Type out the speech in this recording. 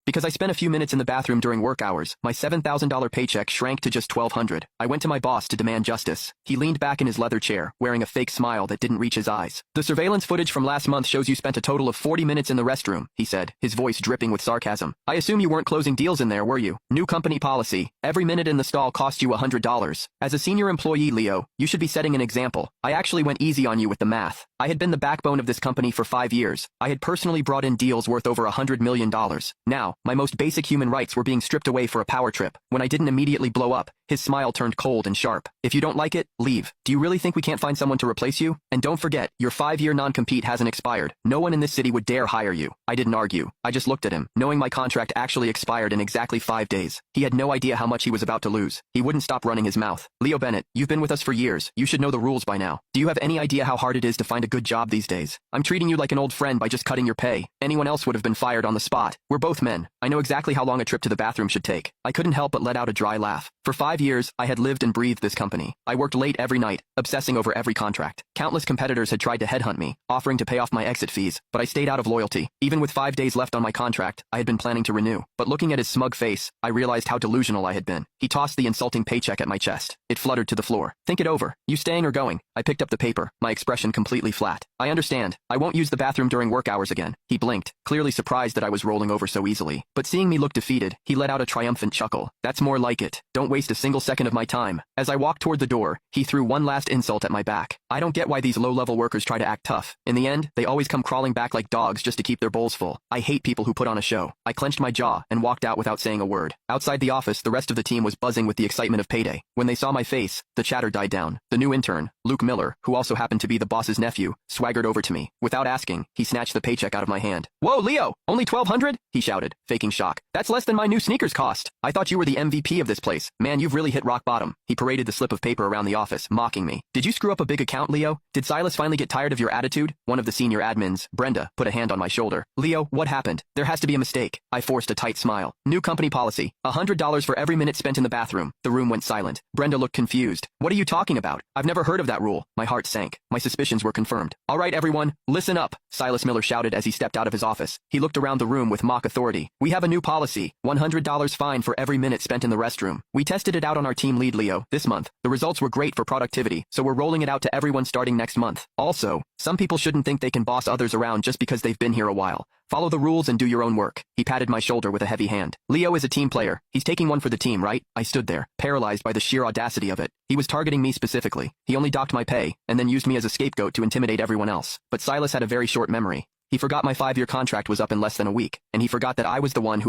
Because I spent a few minutes in the bathroom during work hours, my $7,000 paycheck shrank to just $1,200. I went to my boss to demand justice. He leaned back in his leather chair, wearing a fake smile that didn't reach his eyes. The surveillance footage from last month shows you spent a total of 40 minutes in the restroom, he said, his voice dripping with sarcasm. I assume you weren't closing deals in there, were you? New company policy. Every minute in the stall cost you $100. As a senior employee, Leo, you should be setting an example. I actually went easy on you with the math. I had been the backbone of this company for 5 years. I had personally brought in deals worth over $100 million. Now, my most basic human rights were being stripped away for a power trip. When I didn't immediately blow up, his smile turned cold and sharp. If you don't like it, leave. Do you really think we can't find someone to replace you? And don't forget, your 5-year non-compete hasn't expired. No one in this city would dare hire you. I didn't argue. I just looked at him, knowing my contract actually expired in exactly 5 days. He had no idea how much he was about to lose. He wouldn't stop running his mouth. Leo Bennett, you've been with us for years. You should know the rules by now. Do you have any idea how hard it is to find a good job these days? I'm treating you like an old friend by just cutting your pay. Anyone else would have been fired on the spot. We're both men. I know exactly how long a trip to the bathroom should take. I couldn't help but let out a dry laugh. For 5 years, I had lived and breathed this company. I worked late every night, obsessing over every contract. Countless competitors had tried to headhunt me, offering to pay off my exit fees, but I stayed out of loyalty. Even with 5 days left on my contract, I had been planning to renew. But looking at his smug face, I realized how delusional I had been. He tossed the insulting paycheck at my chest. It fluttered to the floor. Think it over. You staying or going? I picked up the paper, my expression completely flat. I understand. I won't use the bathroom during work hours again. He blinked, clearly surprised that I was rolling over so easily. But seeing me look defeated, he let out a triumphant chuckle. That's more like it. Don't waste a single second of my time. As I walked toward the door, he threw one last insult at my back. I don't get why these low-level workers try to act tough. In the end, they always come crawling back like dogs just to keep their bowls full. I hate people who put on a show. I clenched my jaw and walked out without saying a word. Outside the office, the rest of the team was buzzing with the excitement of payday. When they saw my face, the chatter died down. The new intern, Luke Miller, who also happened to be the boss's nephew, swaggered over to me. Without asking, he snatched the paycheck out of my hand. "Whoa, Leo! Only $1,200?" he shouted, faking shock. "That's less than my new sneakers cost. I thought you were the MVP of this place. Man, you've really hit rock bottom." He paraded the slip of paper around the office, mocking me. "Did you screw up a big account, Leo? Did Silas finally get tired of your attitude?" One of the senior admins, Brenda, put a hand on my shoulder. "Leo, what happened? There has to be a mistake." I forced a tight smile. "New company policy. $100 for every minute spent in the bathroom." The room went silent. Brenda looked confused. "What are you talking about? I've never heard of that rule." My heart sank. My suspicions were confirmed. "All right, everyone, listen up," Silas Miller shouted as he stepped out of his office. He looked around the room with mock authority. "We have a new policy. $100 fine for every minute spent in the restroom. We tested it out on our team lead, Leo, this month. The results were great for productivity, so we're rolling it out to everyone starting next month. Also, some people shouldn't think they can boss others around just because they've been here a while. Follow the rules and do your own work." He patted my shoulder with a heavy hand. "Leo is a team player. He's taking one for the team, right?" I stood there, paralyzed by the sheer audacity of it. He was targeting me specifically. He only docked my pay, and then used me as a scapegoat to intimidate everyone else. But Silas had a very short memory. He forgot my 5-year contract was up in less than a week, and he forgot that I was the one who